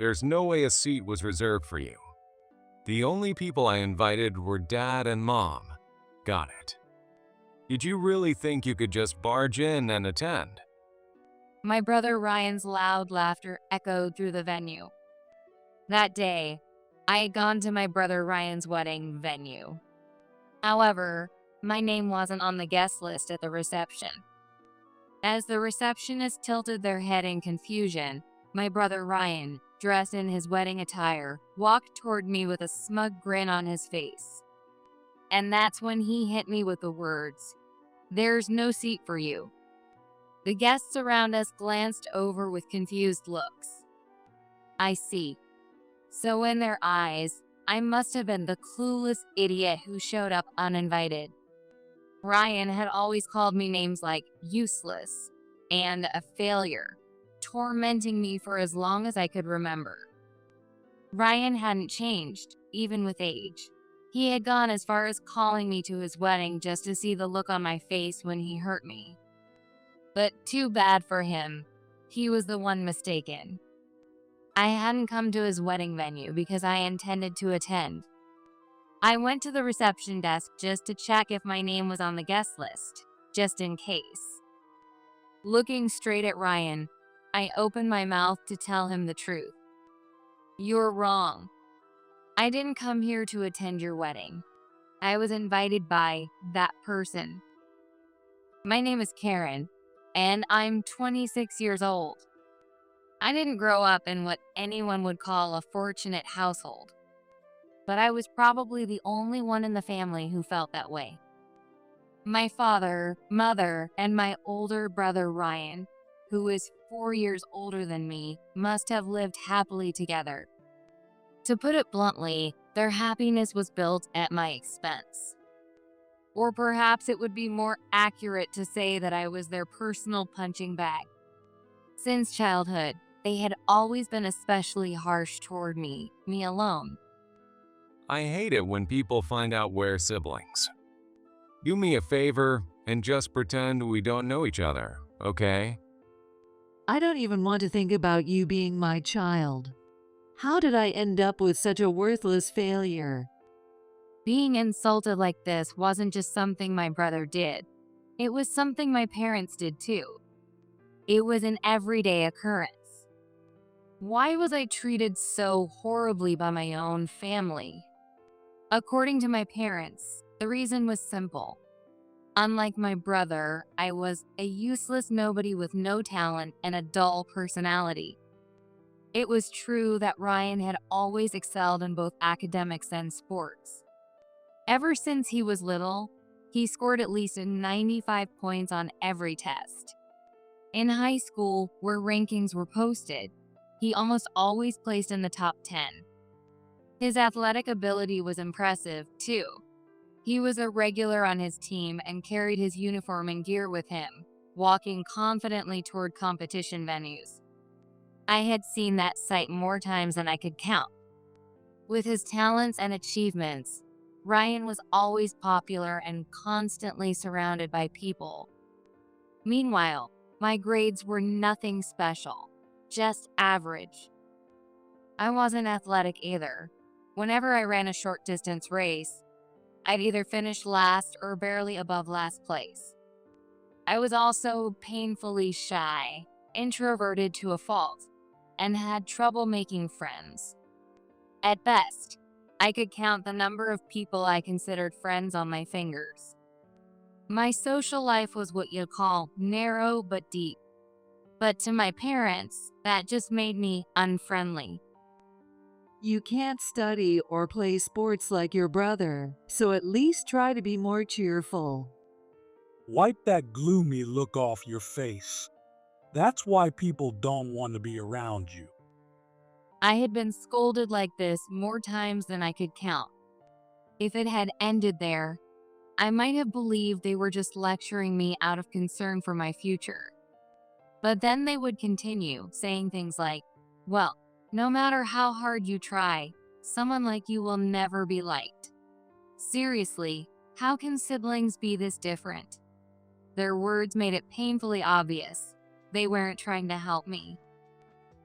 There's no way a seat was reserved for you. The only people I invited were Dad and Mom. Got it. Did you really think you could just barge in and attend? My brother Ryan's loud laughter echoed through the venue. That day, I had gone to my brother Ryan's wedding venue. However, my name wasn't on the guest list at the reception. As the receptionist tilted their head in confusion, my brother Ryan, dressed in his wedding attire, walked toward me with a smug grin on his face. And that's when he hit me with the words, "There's no seat for you." The guests around us glanced over with confused looks. I see. So in their eyes, I must have been the clueless idiot who showed up uninvited. Ryan had always called me names like useless and a failure, tormenting me for as long as I could remember. Ryan hadn't changed, even with age. He had gone as far as calling me to his wedding just to see the look on my face when he hurt me. But too bad for him. He was the one mistaken. I hadn't come to his wedding venue because I intended to attend. I went to the reception desk just to check if my name was on the guest list, just in case. Looking straight at Ryan, I opened my mouth to tell him the truth. "You're wrong. I didn't come here to attend your wedding. I was invited by that person. My name is Karen, and I'm 26 years old. I didn't grow up in what anyone would call a fortunate household, but I was probably the only one in the family who felt that way. My father, mother, and my older brother Ryan, who is 4 years older than me, must have lived happily together. To put it bluntly, their happiness was built at my expense. Or perhaps it would be more accurate to say that I was their personal punching bag. Since childhood, they had always been especially harsh toward me alone. I hate it when people find out we're siblings. Do me a favor and just pretend we don't know each other, okay? I don't even want to think about you being my child. How did I end up with such a worthless failure? Being insulted like this wasn't just something my brother did. It was something my parents did too. It was an everyday occurrence. Why was I treated so horribly by my own family? According to my parents, the reason was simple. Unlike my brother, I was a useless nobody with no talent and a dull personality. It was true that Ryan had always excelled in both academics and sports. Ever since he was little, he scored at least 95 points on every test. In high school, where rankings were posted, he almost always placed in the top 10. His athletic ability was impressive, too. He was a regular on his team and carried his uniform and gear with him, walking confidently toward competition venues. I had seen that sight more times than I could count. With his talents and achievements, Ryan was always popular and constantly surrounded by people. Meanwhile, my grades were nothing special, just average. I wasn't athletic either. Whenever I ran a short distance race, I'd either finish last or barely above last place. I was also painfully shy, introverted to a fault, and had trouble making friends. At best, I could count the number of people I considered friends on my fingers. My social life was what you'd call narrow but deep. But to my parents, that just made me unfriendly. You can't study or play sports like your brother, so at least try to be more cheerful. Wipe that gloomy look off your face. That's why people don't want to be around you. I had been scolded like this more times than I could count. If it had ended there, I might have believed they were just lecturing me out of concern for my future. But then they would continue, saying things like, "Well, no matter how hard you try, someone like you will never be liked. Seriously, how can siblings be this different?" Their words made it painfully obvious they weren't trying to help me.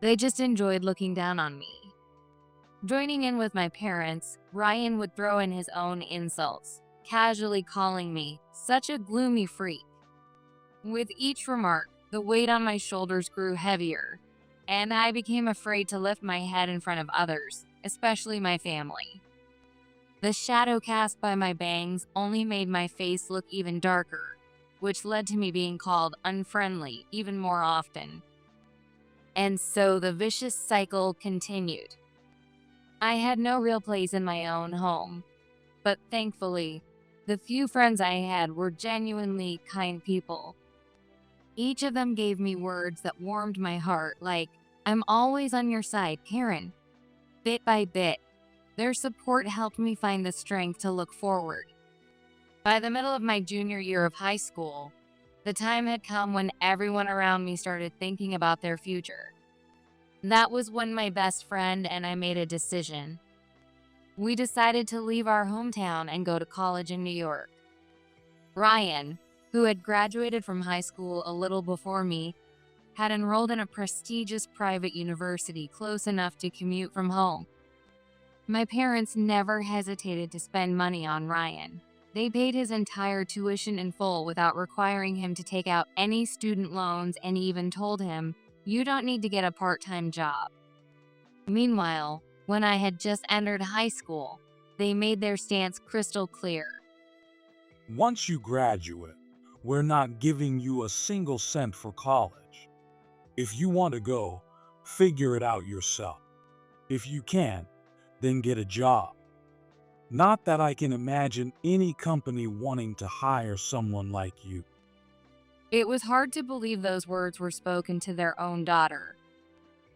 They just enjoyed looking down on me. Joining in with my parents, Ryan would throw in his own insults, casually calling me such a gloomy freak. With each remark, the weight on my shoulders grew heavier, and I became afraid to lift my head in front of others, especially my family. The shadow cast by my bangs only made my face look even darker, which led to me being called unfriendly even more often. And so the vicious cycle continued. I had no real place in my own home, but thankfully, the few friends I had were genuinely kind people. Each of them gave me words that warmed my heart, like, "I'm always on your side, Karen." Bit by bit, their support helped me find the strength to look forward. By the middle of my junior year of high school, the time had come when everyone around me started thinking about their future. That was when my best friend and I made a decision. We decided to leave our hometown and go to college in New York. Ryan, who had graduated from high school a little before me, had enrolled in a prestigious private university close enough to commute from home. My parents never hesitated to spend money on Ryan. They paid his entire tuition in full without requiring him to take out any student loans, and even told him, "You don't need to get a part-time job." Meanwhile, when I had just entered high school, they made their stance crystal clear. Once you graduate, we're not giving you a single cent for college. If you want to go, figure it out yourself. If you can't, then get a job. Not that I can imagine any company wanting to hire someone like you. It was hard to believe those words were spoken to their own daughter.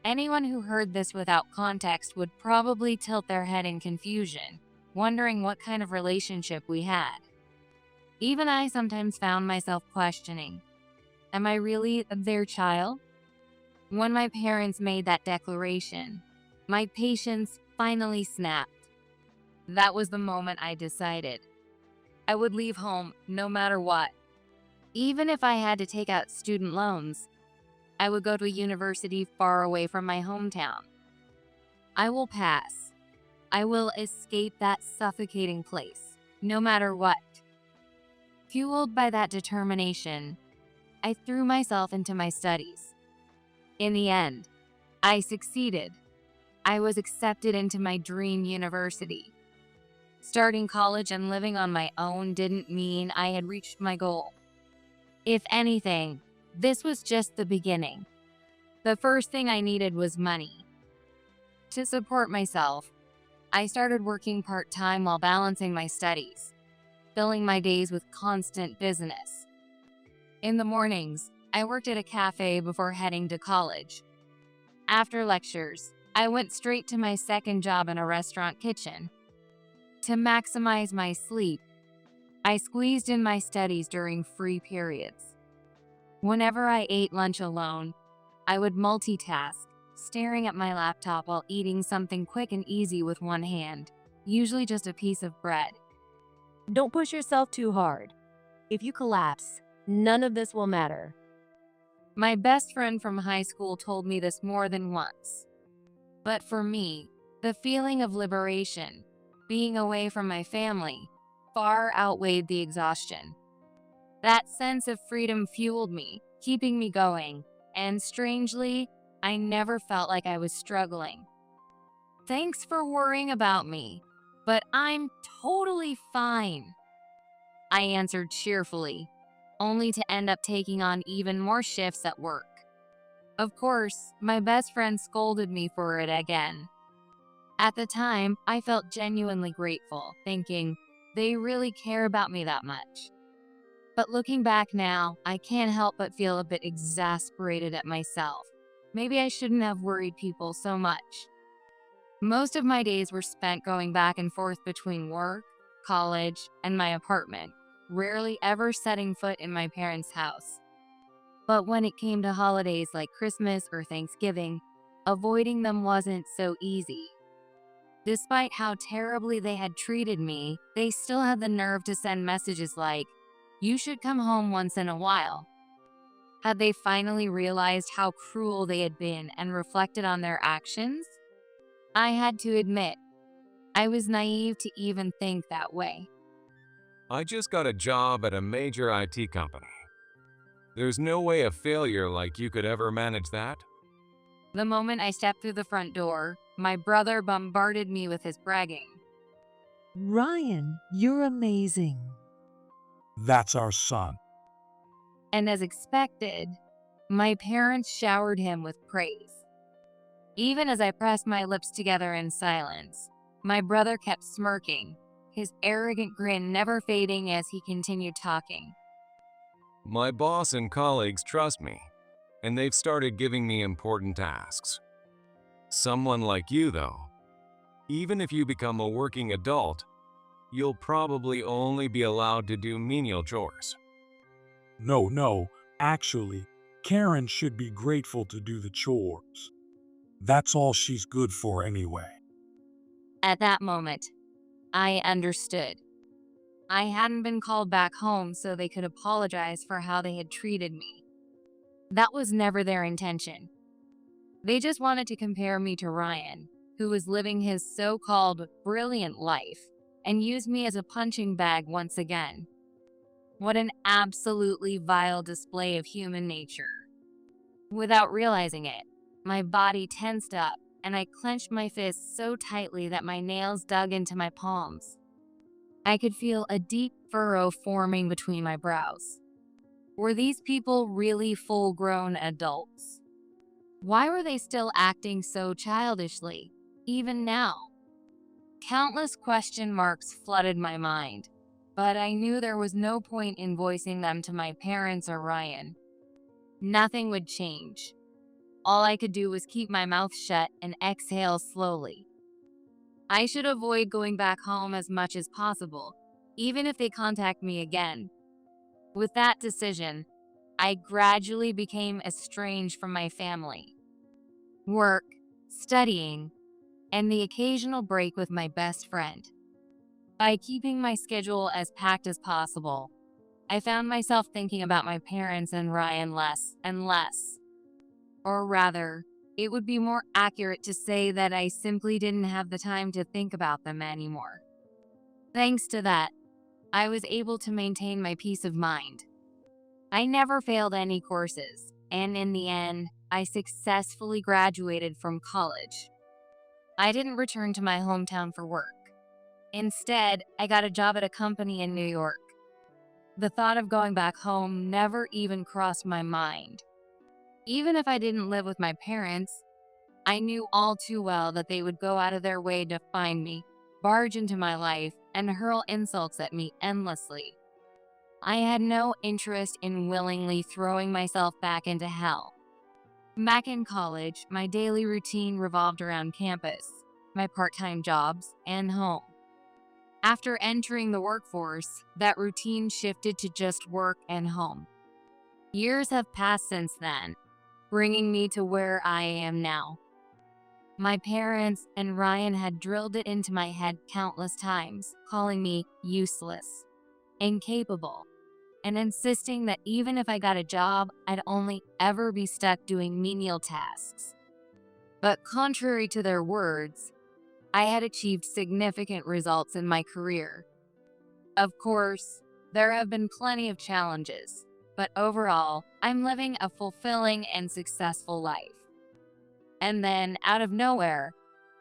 Anyone who heard this without context would probably tilt their head in confusion, wondering what kind of relationship we had. Even I sometimes found myself questioning, am I really their child? When my parents made that declaration, my patience finally snapped. That was the moment I decided. I would leave home no matter what. Even if I had to take out student loans, I would go to a university far away from my hometown. I will pass. I will escape that suffocating place, no matter what. Fueled by that determination, I threw myself into my studies. In the end, I succeeded. I was accepted into my dream university. Starting college and living on my own didn't mean I had reached my goal. If anything, this was just the beginning. The first thing I needed was money. To support myself, I started working part-time while balancing my studies, filling my days with constant business. In the mornings, I worked at a cafe before heading to college. After lectures, I went straight to my second job in a restaurant kitchen. To maximize my sleep, I squeezed in my studies during free periods. Whenever I ate lunch alone, I would multitask, staring at my laptop while eating something quick and easy with one hand, usually just a piece of bread. Don't push yourself too hard. If you collapse, none of this will matter. My best friend from high school told me this more than once. But for me, the feeling of liberation, being away from my family, far outweighed the exhaustion. That sense of freedom fueled me, keeping me going, and strangely, I never felt like I was struggling. "Thanks for worrying about me, but I'm totally fine," I answered cheerfully, only to end up taking on even more shifts at work. Of course, my best friend scolded me for it again. At the time, I felt genuinely grateful, thinking, they really care about me that much. But looking back now, I can't help but feel a bit exasperated at myself. Maybe I shouldn't have worried people so much. Most of my days were spent going back and forth between work, college, and my apartment, rarely ever setting foot in my parents' house. But when it came to holidays like Christmas or Thanksgiving, avoiding them wasn't so easy. Despite how terribly they had treated me, they still had the nerve to send messages like, "You should come home once in a while." Had they finally realized how cruel they had been and reflected on their actions? I had to admit, I was naive to even think that way. I just got a job at a major IT company. There's no way a failure like you could ever manage that. The moment I stepped through the front door, my brother bombarded me with his bragging. Ryan, you're amazing. That's our son. And as expected, my parents showered him with praise. Even as I pressed my lips together in silence, my brother kept smirking, his arrogant grin never fading as he continued talking. My boss and colleagues trust me, and they've started giving me important tasks. Someone like you, though, even if you become a working adult, you'll probably only be allowed to do menial chores. No, actually, Karen should be grateful to do the chores. That's all she's good for anyway. At that moment, I understood. I hadn't been called back home so they could apologize for how they had treated me. That was never their intention. They just wanted to compare me to Ryan, who was living his so-called brilliant life, and use me as a punching bag once again. What an absolutely vile display of human nature. Without realizing it, my body tensed up and I clenched my fists so tightly that my nails dug into my palms. I could feel a deep furrow forming between my brows. Were these people really full-grown adults? Why were they still acting so childishly, even now? Countless question marks flooded my mind, but I knew there was no point in voicing them to my parents or Ryan. Nothing would change. All I could do was keep my mouth shut and exhale slowly. I should avoid going back home as much as possible, even if they contact me again. With that decision, I gradually became estranged from my family. Work, studying, and the occasional break with my best friend. By keeping my schedule as packed as possible, I found myself thinking about my parents and Ryan less and less. Or rather, it would be more accurate to say that I simply didn't have the time to think about them anymore. Thanks to that, I was able to maintain my peace of mind. I never failed any courses, and in the end, I successfully graduated from college. I didn't return to my hometown for work. Instead, I got a job at a company in New York. The thought of going back home never even crossed my mind. Even if I didn't live with my parents, I knew all too well that they would go out of their way to find me, barge into my life, and hurl insults at me endlessly. I had no interest in willingly throwing myself back into hell. Back in college, my daily routine revolved around campus, my part-time jobs, and home. After entering the workforce, that routine shifted to just work and home. Years have passed since then, bringing me to where I am now. My parents and Ryan had drilled it into my head countless times, calling me useless, incapable, and insisting that even if I got a job, I'd only ever be stuck doing menial tasks. But contrary to their words, I had achieved significant results in my career. Of course, there have been plenty of challenges, but overall, I'm living a fulfilling and successful life. And then, out of nowhere,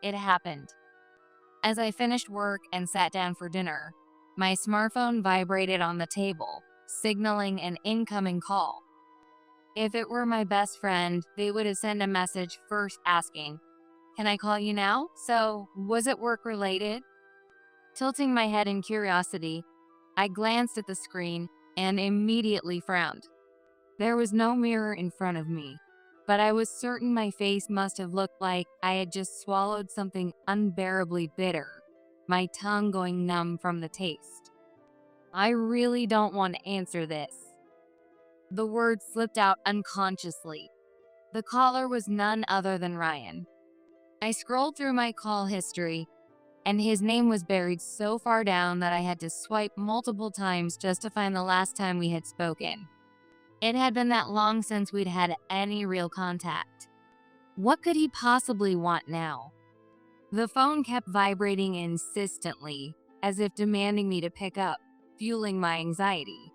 it happened. As I finished work and sat down for dinner, my smartphone vibrated on the table, signaling an incoming call. If it were my best friend, they would have sent a message first asking, "Can I call you now? So, was it work-related?" Tilting my head in curiosity, I glanced at the screen and immediately frowned. There was no mirror in front of me, but I was certain my face must have looked like I had just swallowed something unbearably bitter, my tongue going numb from the taste. I really don't want to answer this. The words slipped out unconsciously. The caller was none other than Ryan. I scrolled through my call history, and his name was buried so far down that I had to swipe multiple times just to find the last time we had spoken. It had been that long since we'd had any real contact. What could he possibly want now? The phone kept vibrating insistently, as if demanding me to pick up, fueling my anxiety.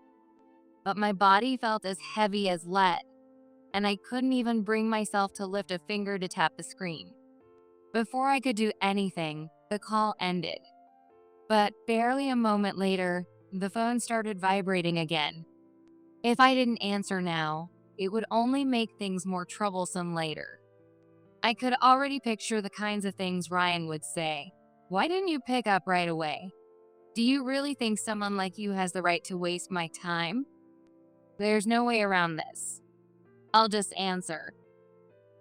But my body felt as heavy as lead, and I couldn't even bring myself to lift a finger to tap the screen. Before I could do anything, the call ended. But barely a moment later, the phone started vibrating again. If I didn't answer now, it would only make things more troublesome later. I could already picture the kinds of things Ryan would say. Why didn't you pick up right away? Do you really think someone like you has the right to waste my time? There's no way around this. I'll just answer.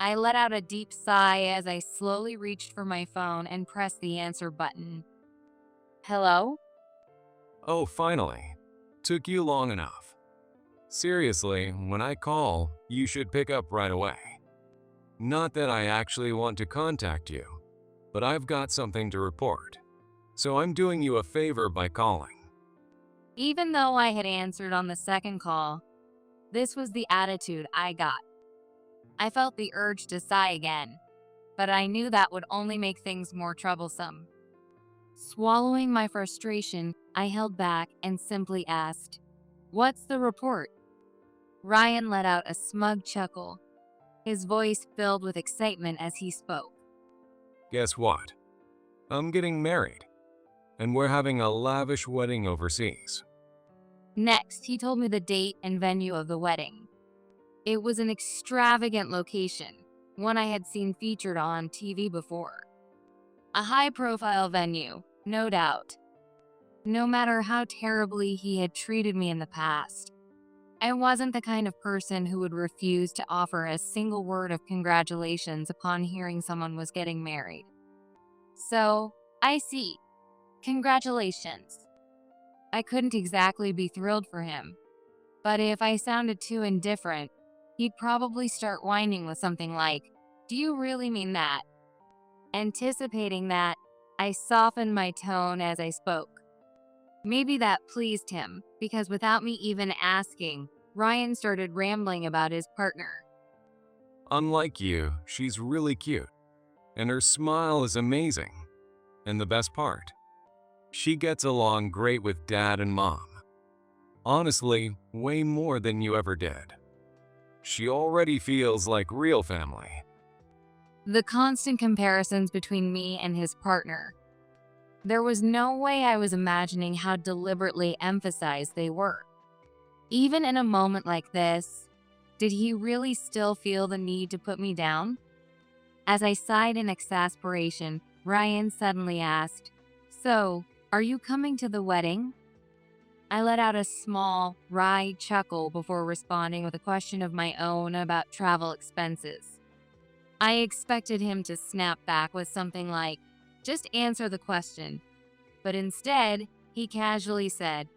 I let out a deep sigh as I slowly reached for my phone and pressed the answer button. Hello? Oh, finally. Took you long enough. Seriously, when I call, you should pick up right away. Not that I actually want to contact you, but I've got something to report. So I'm doing you a favor by calling. Even though I had answered on the second call, this was the attitude I got. I felt the urge to sigh again, but I knew that would only make things more troublesome. Swallowing my frustration, I held back and simply asked, "What's the report?" Ryan let out a smug chuckle, his voice filled with excitement as he spoke. Guess what? I'm getting married, and we're having a lavish wedding overseas. Next, he told me the date and venue of the wedding. It was an extravagant location, one I had seen featured on TV before. A high-profile venue, no doubt. No matter how terribly he had treated me in the past, I wasn't the kind of person who would refuse to offer a single word of congratulations upon hearing someone was getting married. So, I see. Congratulations. I couldn't exactly be thrilled for him, but if I sounded too indifferent, he'd probably start whining with something like, "Do you really mean that?" Anticipating that, I softened my tone as I spoke. Maybe that pleased him, because without me even asking, Ryan started rambling about his partner. Unlike you, she's really cute, and her smile is amazing. And the best part, she gets along great with Dad and Mom. Honestly, way more than you ever did. She already feels like real family. The constant comparisons between me and his partner. There was no way I was imagining how deliberately emphasized they were. Even in a moment like this, did he really still feel the need to put me down? As I sighed in exasperation, Ryan suddenly asked, "So, are you coming to the wedding?" I let out a small, wry chuckle before responding with a question of my own about travel expenses. I expected him to snap back with something like, "Just answer the question." But instead, he casually said,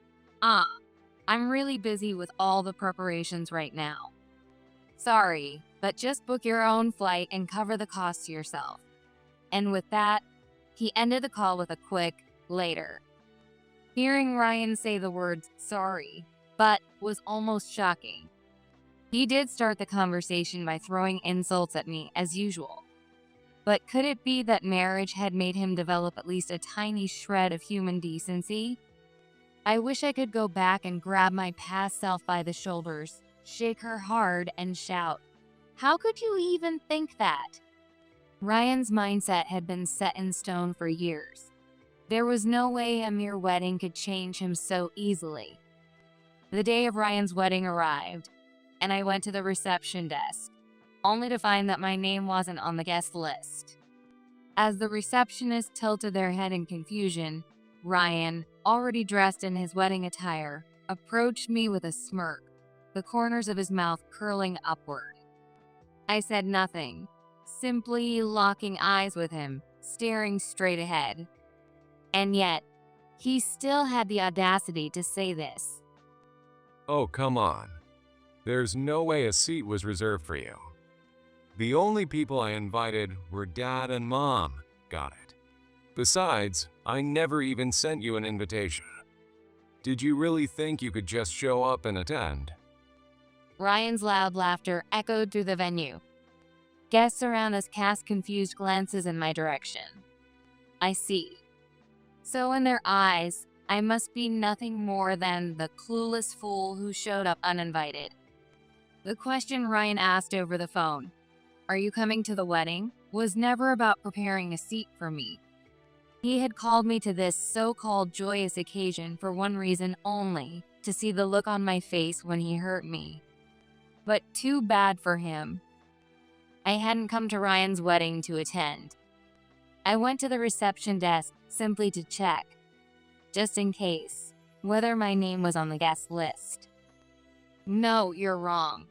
I'm really busy with all the preparations right now. Sorry, but just book your own flight and cover the cost yourself." And with that, he ended the call with a quick, "later." Hearing Ryan say the words "sorry," but was almost shocking. He did start the conversation by throwing insults at me as usual. But could it be that marriage had made him develop at least a tiny shred of human decency? I wish I could go back and grab my past self by the shoulders, shake her hard, and shout, "How could you even think that?" Ryan's mindset had been set in stone for years. There was no way a mere wedding could change him so easily. The day of Ryan's wedding arrived, and I went to the reception desk, only to find that my name wasn't on the guest list. As the receptionist tilted their head in confusion, Ryan, already dressed in his wedding attire, approached me with a smirk, the corners of his mouth curling upward. I said nothing, simply locking eyes with him, staring straight ahead. And yet, he still had the audacity to say this. Oh, come on. There's no way a seat was reserved for you. The only people I invited were Dad and Mom. Got it. Besides, I never even sent you an invitation. Did you really think you could just show up and attend? Ryan's loud laughter echoed through the venue. Guests around us cast confused glances in my direction. I see. So in their eyes, I must be nothing more than the clueless fool who showed up uninvited. The question Ryan asked over the phone, "Are you coming to the wedding?" was never about preparing a seat for me. He had called me to this so-called joyous occasion for one reason only, to see the look on my face when he hurt me. But too bad for him. I hadn't come to Ryan's wedding to attend. I went to the reception desk simply to check, just in case, whether my name was on the guest list. No, you're wrong.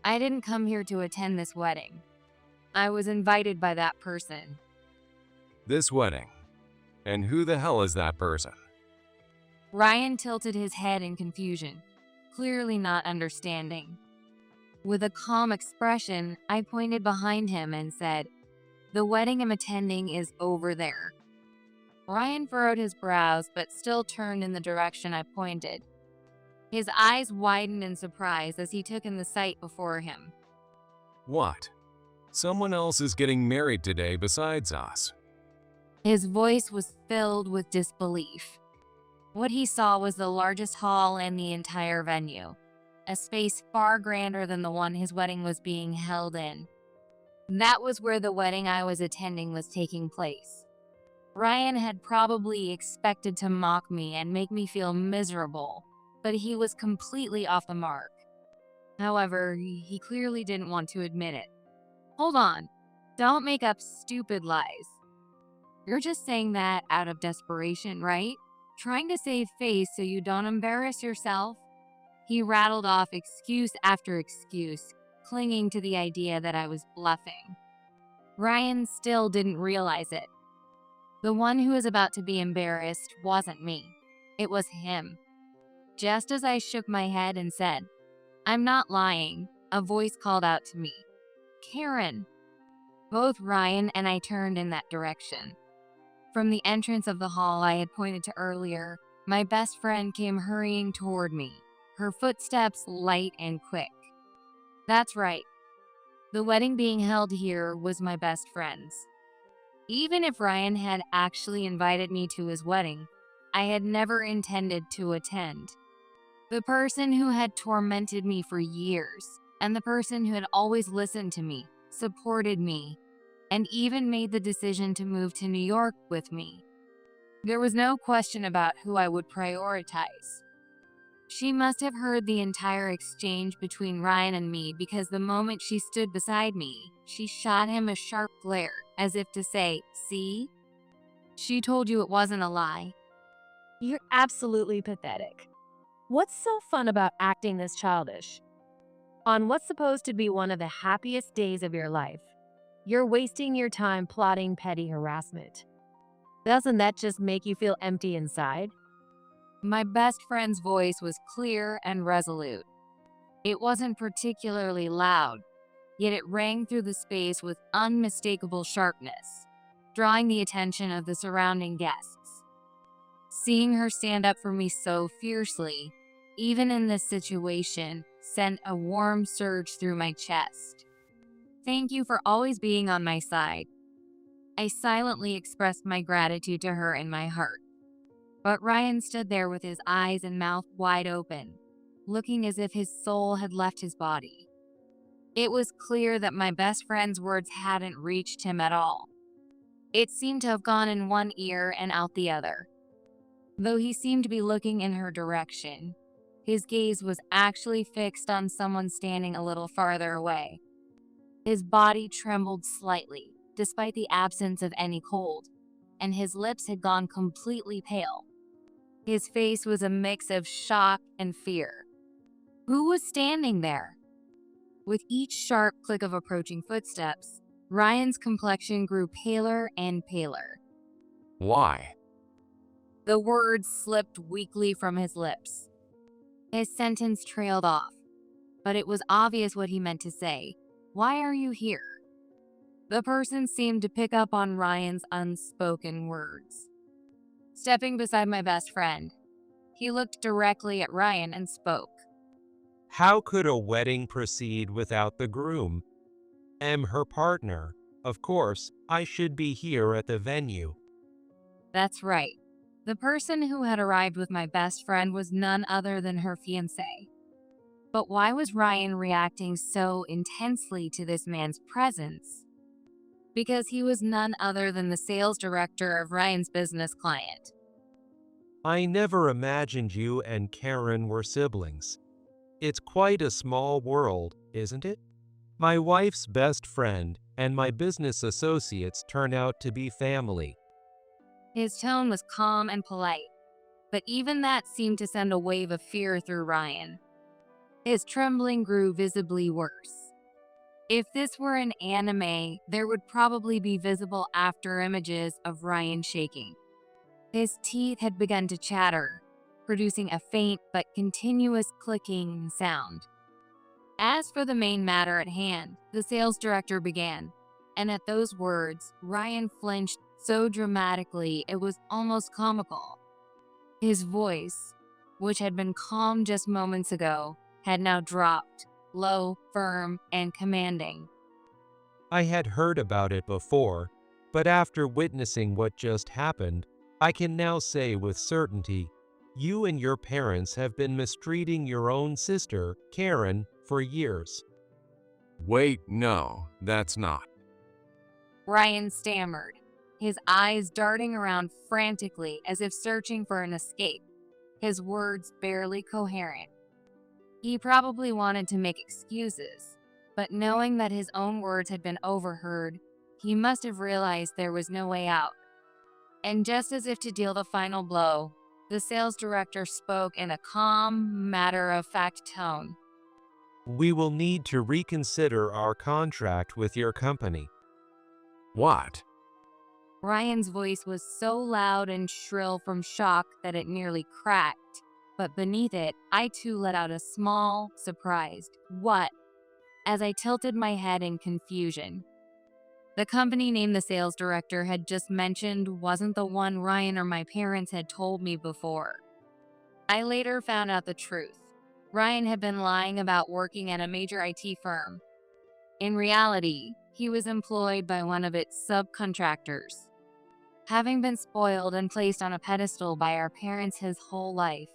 I didn't come here to attend this wedding. I was invited by that person. This wedding. And who the hell is that person? Ryan tilted his head in confusion, clearly not understanding. With a calm expression, I pointed behind him and said, "The wedding I'm attending is over there." Ryan furrowed his brows but still turned in the direction I pointed. His eyes widened in surprise as he took in the sight before him. What? Someone else is getting married today besides us. His voice was filled with disbelief. What he saw was the largest hall in the entire venue, a space far grander than the one his wedding was being held in. That was where the wedding I was attending was taking place. Ryan had probably expected to mock me and make me feel miserable, but he was completely off the mark. However, he clearly didn't want to admit it. Hold on, don't make up stupid lies. You're just saying that out of desperation, right? Trying to save face so you don't embarrass yourself? He rattled off excuse after excuse, clinging to the idea that I was bluffing. Ryan still didn't realize it. The one who was about to be embarrassed wasn't me. It was him. Just as I shook my head and said, "I'm not lying," a voice called out to me, "Karen." Both Ryan and I turned in that direction. From the entrance of the hall I had pointed to earlier, my best friend came hurrying toward me, her footsteps light and quick. That's right. The wedding being held here was my best friend's. Even if Ryan had actually invited me to his wedding, I had never intended to attend. The person who had tormented me for years, and the person who had always listened to me, supported me, and even made the decision to move to New York with me. There was no question about who I would prioritize. She must have heard the entire exchange between Ryan and me, because the moment she stood beside me, she shot him a sharp glare, as if to say, "See? She told you it wasn't a lie." You're absolutely pathetic. What's so fun about acting this childish? On what's supposed to be one of the happiest days of your life, you're wasting your time plotting petty harassment. Doesn't that just make you feel empty inside? My best friend's voice was clear and resolute. It wasn't particularly loud, yet it rang through the space with unmistakable sharpness, drawing the attention of the surrounding guests. Seeing her stand up for me so fiercely, even in this situation, sent a warm surge through my chest. Thank you for always being on my side. I silently expressed my gratitude to her in my heart. But Ryan stood there with his eyes and mouth wide open, looking as if his soul had left his body. It was clear that my best friend's words hadn't reached him at all. It seemed to have gone in one ear and out the other. Though he seemed to be looking in her direction, his gaze was actually fixed on someone standing a little farther away. His body trembled slightly, despite the absence of any cold, and his lips had gone completely pale. His face was a mix of shock and fear. Who was standing there? With each sharp click of approaching footsteps, Ryan's complexion grew paler and paler. Why? The words slipped weakly from his lips. His sentence trailed off, but it was obvious what he meant to say. Why are you here? The person seemed to pick up on Ryan's unspoken words. Stepping beside my best friend, he looked directly at Ryan and spoke. How could a wedding proceed without the groom? Am her partner. Of course, I should be here at the venue. That's right. The person who had arrived with my best friend was none other than her fiancé. But why was Ryan reacting so intensely to this man's presence? Because he was none other than the sales director of Ryan's business client. I never imagined you and Karen were siblings. It's quite a small world, isn't it? My wife's best friend and my business associates turn out to be family. His tone was calm and polite, but even that seemed to send a wave of fear through Ryan. His trembling grew visibly worse. If this were an anime, there would probably be visible after images of Ryan shaking. His teeth had begun to chatter, producing a faint but continuous clicking sound. As for the main matter at hand, the sales director began, and at those words, Ryan flinched so dramatically it was almost comical. His voice, which had been calm just moments ago, had now dropped, low, firm, and commanding. I had heard about it before, but after witnessing what just happened, I can now say with certainty, you and your parents have been mistreating your own sister, Karen, for years. Wait, no, that's not. Ryan stammered, his eyes darting around frantically as if searching for an escape, his words barely coherent. He probably wanted to make excuses, but knowing that his own words had been overheard, he must have realized there was no way out. And just as if to deal the final blow, the sales director spoke in a calm, matter-of-fact tone. We will need to reconsider our contract with your company. What? Ryan's voice was so loud and shrill from shock that it nearly cracked, but beneath it, I too let out a small, surprised, "What?" as I tilted my head in confusion. The company name the sales director had just mentioned wasn't the one Ryan or my parents had told me before. I later found out the truth. Ryan had been lying about working at a major IT firm. In reality, he was employed by one of its subcontractors. Having been spoiled and placed on a pedestal by our parents his whole life,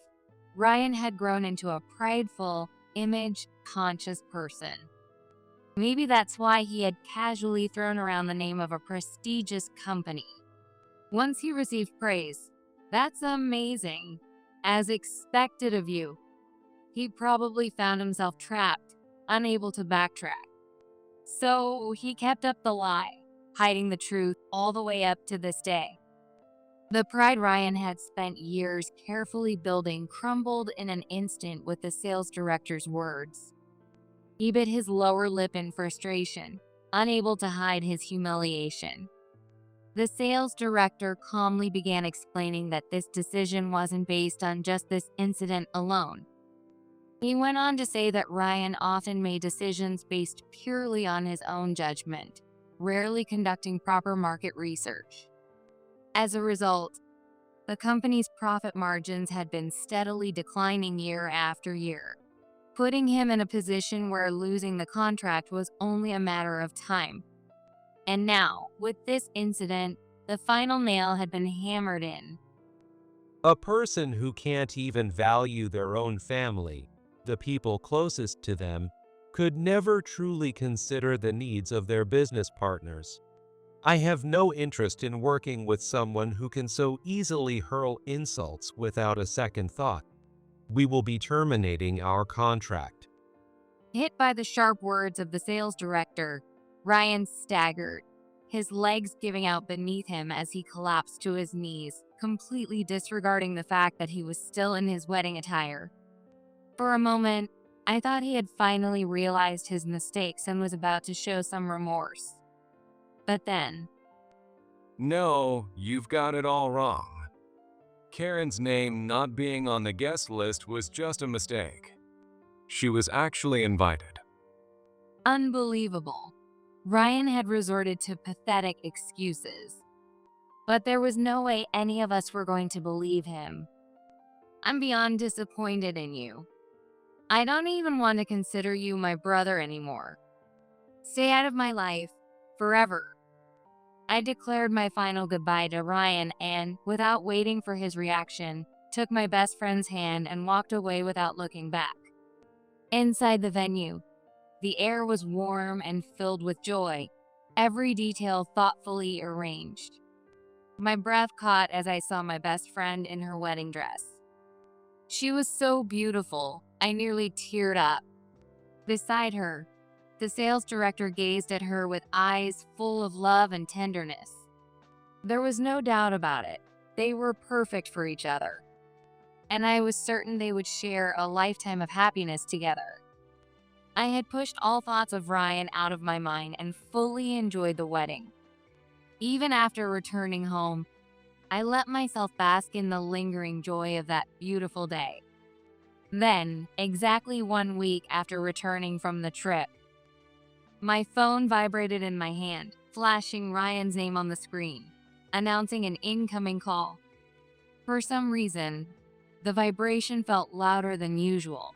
Ryan had grown into a prideful, image-conscious person. Maybe that's why he had casually thrown around the name of a prestigious company. Once he received praise, "That's amazing," as expected of you, he probably found himself trapped, unable to backtrack. So he kept up the lie, hiding the truth all the way up to this day. The pride Ryan had spent years carefully building crumbled in an instant with the sales director's words. He bit his lower lip in frustration, unable to hide his humiliation. The sales director calmly began explaining that this decision wasn't based on just this incident alone. He went on to say that Ryan often made decisions based purely on his own judgment, rarely conducting proper market research. As a result, the company's profit margins had been steadily declining year after year, putting him in a position where losing the contract was only a matter of time. And now, with this incident, the final nail had been hammered in. A person who can't even value their own family, the people closest to them, could never truly consider the needs of their business partners. I have no interest in working with someone who can so easily hurl insults without a second thought. We will be terminating our contract. Hit by the sharp words of the sales director, Ryan staggered, his legs giving out beneath him as he collapsed to his knees, completely disregarding the fact that he was still in his wedding attire. For a moment, I thought he had finally realized his mistakes and was about to show some remorse. But then, No, you've got it all wrong. Karen's name not being on the guest list was just a mistake. She was actually invited. unbelievable. Ryan had resorted to pathetic excuses. But there was no way any of us were going to believe him. "I'm beyond disappointed in you. I don't even want to consider you my brother anymore. Stay out of my life forever. I declared my final goodbye to Ryan and, without waiting for his reaction, took my best friend's hand and walked away without looking back. Inside the venue, the air was warm and filled with joy, every detail thoughtfully arranged. My breath caught as I saw my best friend in her wedding dress. She was so beautiful, I nearly teared up. Beside her, the sales director gazed at her with eyes full of love and tenderness. There was no doubt about it. They were perfect for each other. And I was certain they would share a lifetime of happiness together. I had pushed all thoughts of Ryan out of my mind and fully enjoyed the wedding. Even after returning home, I let myself bask in the lingering joy of that beautiful day. Then, exactly 1 week after returning from the trip, my phone vibrated in my hand, flashing Ryan's name on the screen, announcing an incoming call. For some reason, the vibration felt louder than usual,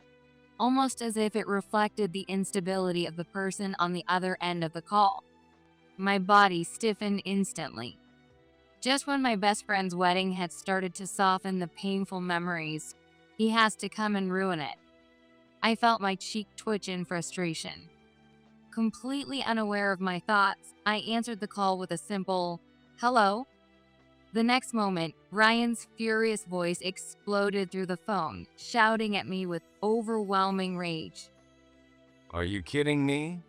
almost as if it reflected the instability of the person on the other end of the call. My body stiffened instantly. Just when my best friend's wedding had started to soften the painful memories, he has to come and ruin it. I felt my cheek twitch in frustration. Completely unaware of my thoughts, I answered the call with a simple, "Hello?" The next moment, Ryan's furious voice exploded through the phone, shouting at me with overwhelming rage. Are you kidding me?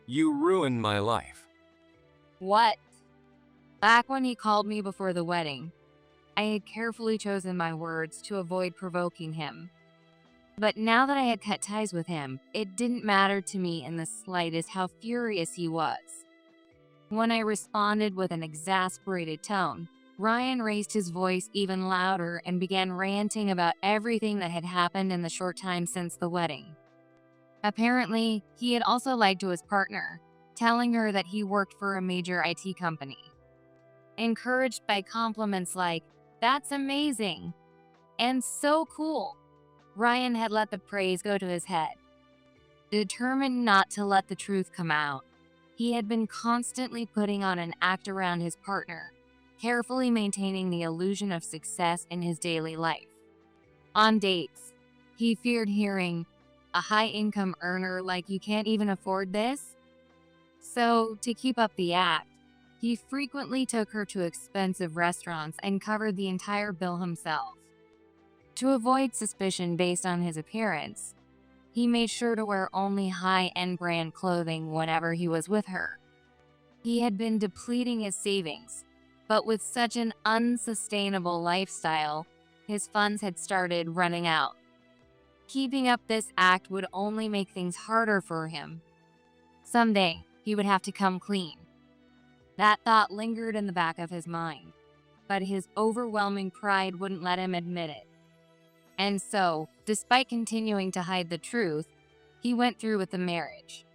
You ruined my life. What? Back when he called me before the wedding, I had carefully chosen my words to avoid provoking him. But now that I had cut ties with him, it didn't matter to me in the slightest how furious he was. When I responded with an exasperated tone, Ryan raised his voice even louder and began ranting about everything that had happened in the short time since the wedding. Apparently, he had also lied to his partner, telling her that he worked for a major IT company. Encouraged by compliments like, "That's amazing," and "so cool," Ryan had let the praise go to his head. Determined not to let the truth come out, he had been constantly putting on an act around his partner, carefully maintaining the illusion of success in his daily life. On dates, he feared hearing, "A high-income earner like you can't even afford this?" So, to keep up the act, he frequently took her to expensive restaurants and covered the entire bill himself. To avoid suspicion based on his appearance, he made sure to wear only high-end brand clothing whenever he was with her. He had been depleting his savings, but with such an unsustainable lifestyle, his funds had started running out. Keeping up this act would only make things harder for him. Someday, he would have to come clean. That thought lingered in the back of his mind, but his overwhelming pride wouldn't let him admit it. And so, despite continuing to hide the truth, he went through with the marriage.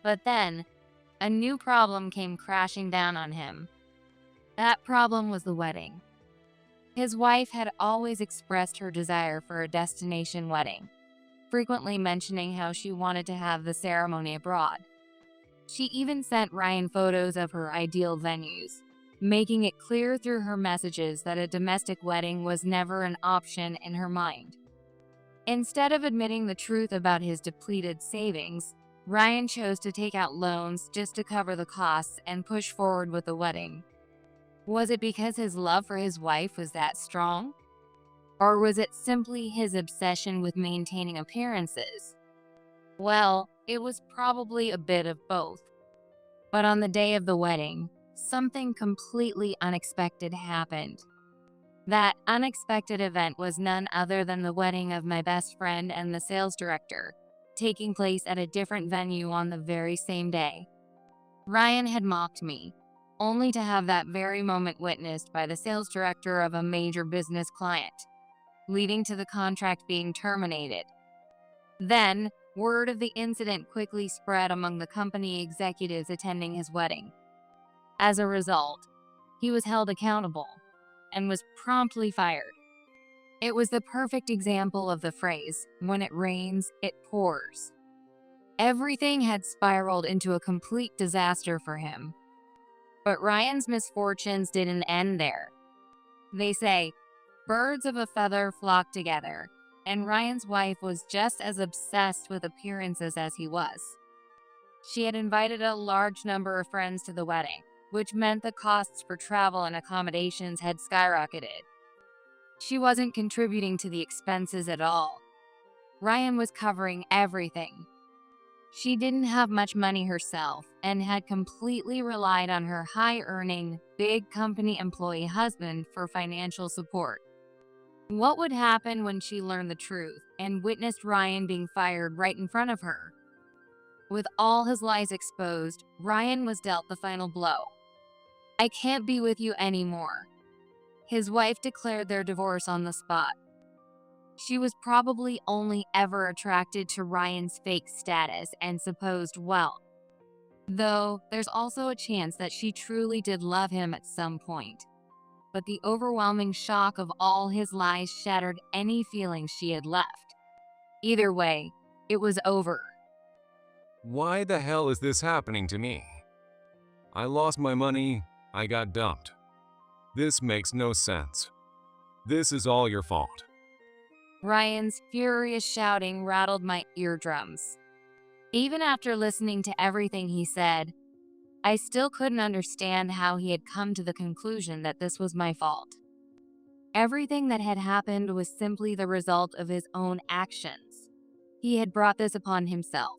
But then, a new problem came crashing down on him. That problem was the wedding. His wife had always expressed her desire for a destination wedding, frequently mentioning how she wanted to have the ceremony abroad. She even sent Ryan photos of her ideal venues, making it clear through her messages that a domestic wedding was never an option in her mind. Instead of admitting the truth about his depleted savings, Ryan chose to take out loans just to cover the costs and push forward with the wedding. Was it because his love for his wife was that strong? Or was it simply his obsession with maintaining appearances? Well, it was probably a bit of both. But on the day of the wedding, something completely unexpected happened. That unexpected event was none other than the wedding of my best friend and the sales director, taking place at a different venue on the very same day. Ryan had mocked me, only to have that very moment witnessed by the sales director of a major business client, leading to the contract being terminated. Then, word of the incident quickly spread among the company executives attending his wedding. As a result, he was held accountable and was promptly fired. It was the perfect example of the phrase, when it rains, it pours. Everything had spiraled into a complete disaster for him. But Ryan's misfortunes didn't end there. They say, birds of a feather flock together, and Ryan's wife was just as obsessed with appearances as he was. She had invited a large number of friends to the wedding, which meant the costs for travel and accommodations had skyrocketed. She wasn't contributing to the expenses at all. Ryan was covering everything. She didn't have much money herself and had completely relied on her high-earning, big company employee husband for financial support. What would happen when she learned the truth and witnessed Ryan being fired right in front of her? With all his lies exposed, Ryan was dealt the final blow. "I can't be with you anymore." His wife declared their divorce on the spot. She was probably only ever attracted to Ryan's fake status and supposed wealth. Though there's also a chance that she truly did love him at some point. But the overwhelming shock of all his lies shattered any feelings she had left. Either way, it was over. Why the hell is this happening to me? I lost my money, I got dumped. This makes no sense. This is all your fault. Ryan's furious shouting rattled my eardrums. Even after listening to everything he said, I still couldn't understand how he had come to the conclusion that this was my fault. Everything that had happened was simply the result of his own actions. He had brought this upon himself.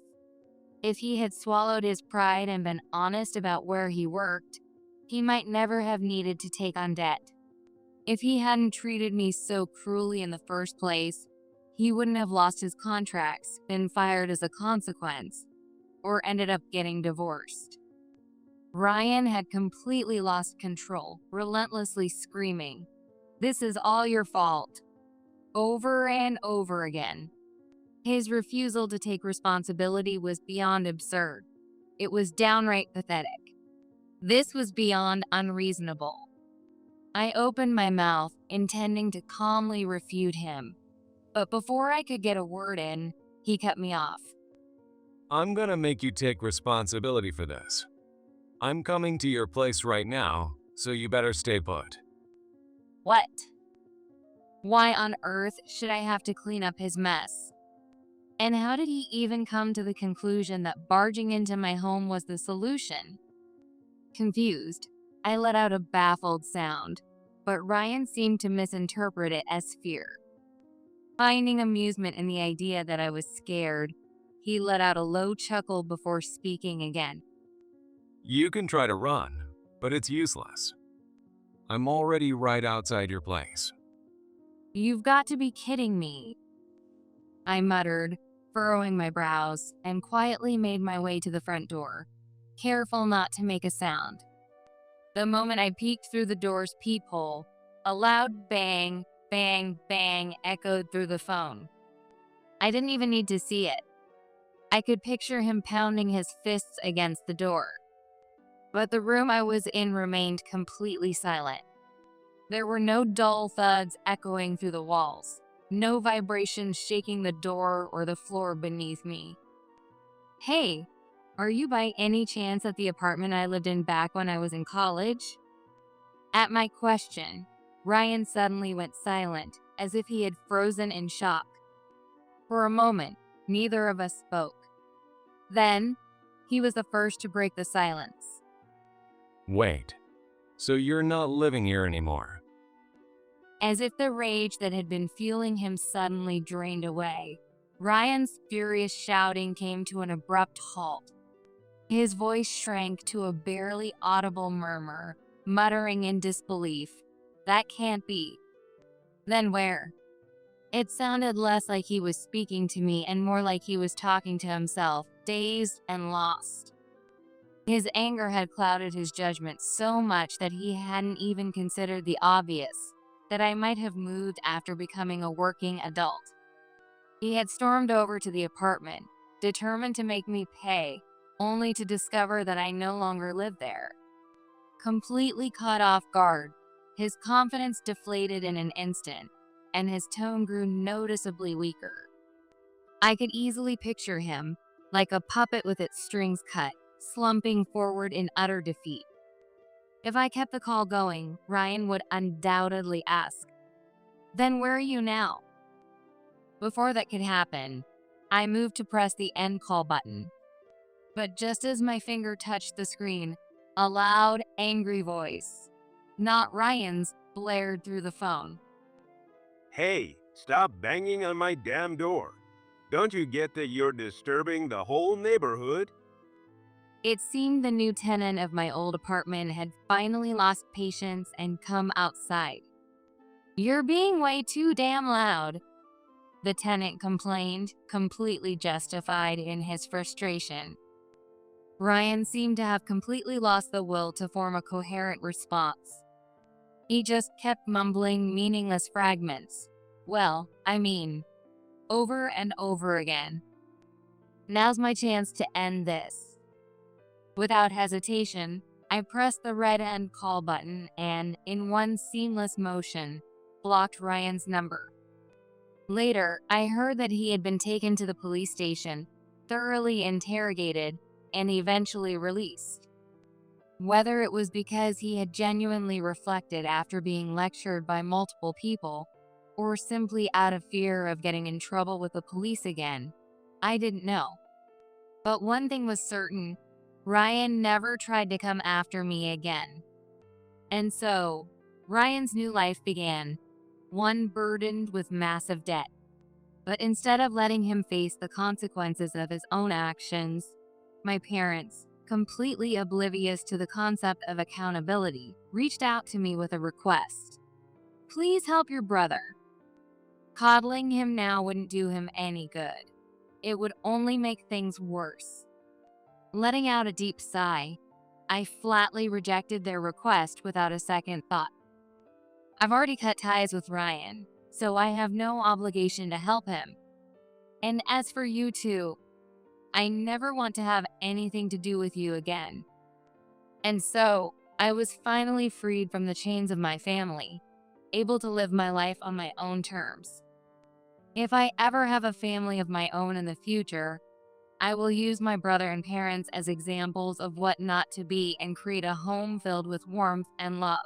If he had swallowed his pride and been honest about where he worked, he might never have needed to take on debt. If he hadn't treated me so cruelly in the first place, he wouldn't have lost his contracts, been fired as a consequence, or ended up getting divorced. Ryan had completely lost control, relentlessly screaming, "This is all your fault," over and over again. His refusal to take responsibility was beyond absurd. It was downright pathetic. This was beyond unreasonable. I opened my mouth, intending to calmly refute him. But before I could get a word in, he cut me off. I'm gonna make you take responsibility for this. I'm coming to your place right now, so you better stay put. What? Why on earth should I have to clean up his mess? And how did he even come to the conclusion that barging into my home was the solution? Confused, I let out a baffled sound, but Ryan seemed to misinterpret it as fear. Finding amusement in the idea that I was scared, he let out a low chuckle before speaking again. You can try to run, but it's useless. I'm already right outside your place. "You've got to be kidding me," I muttered, furrowing my brows, and quietly made my way to the front door, careful not to make a sound. The moment I peeked through the door's peephole, a loud bang, bang, bang echoed through the phone. I didn't even need to see it. I could picture him pounding his fists against the door. But the room I was in remained completely silent. There were no dull thuds echoing through the walls, no vibrations shaking the door or the floor beneath me. "Hey, are you by any chance at the apartment I lived in back when I was in college?" At my question, Ryan suddenly went silent, as if he had frozen in shock. For a moment, neither of us spoke. Then, he was the first to break the silence. Wait, so you're not living here anymore? As if the rage that had been fueling him suddenly drained away, Ryan's furious shouting came to an abrupt halt. His voice shrank to a barely audible murmur, muttering in disbelief, "That can't be." Then where? It sounded less like he was speaking to me and more like he was talking to himself, dazed and lost. His anger had clouded his judgment so much that he hadn't even considered the obvious, that I might have moved after becoming a working adult. He had stormed over to the apartment, determined to make me pay, only to discover that I no longer lived there. Completely caught off guard, his confidence deflated in an instant. and his tone grew noticeably weaker. I could easily picture him, like a puppet with its strings cut, slumping forward in utter defeat. If I kept the call going, Ryan would undoubtedly ask, "Then where are you now?" Before that could happen, I moved to press the end call button. But just as my finger touched the screen, a loud, angry voice, not Ryan's, blared through the phone. Hey, stop banging on my damn door. Don't you get that you're disturbing the whole neighborhood? It seemed the new tenant of my old apartment had finally lost patience and come outside. "You're being way too damn loud," the tenant complained, completely justified in his frustration. Ryan seemed to have completely lost the will to form a coherent response. He just kept mumbling meaningless fragments. Well, I mean, over and over again. Now's my chance to end this. Without hesitation, I pressed the red end call button and, in one seamless motion, blocked Ryan's number. Later, I heard that he had been taken to the police station, thoroughly interrogated, and eventually released. Whether it was because he had genuinely reflected after being lectured by multiple people, or simply out of fear of getting in trouble with the police again, I didn't know. But one thing was certain, Ryan never tried to come after me again. And so, Ryan's new life began, one burdened with massive debt. But instead of letting him face the consequences of his own actions, my parents, completely oblivious to the concept of accountability, reached out to me with a request. "Please help your brother." Coddling him now wouldn't do him any good. It would only make things worse. Letting out a deep sigh, I flatly rejected their request without a second thought. I've already cut ties with Ryan, so I have no obligation to help him. And as for you two, I never want to have anything to do with you again. And so, I was finally freed from the chains of my family, able to live my life on my own terms. If I ever have a family of my own in the future, I will use my brother and parents as examples of what not to be and create a home filled with warmth and love.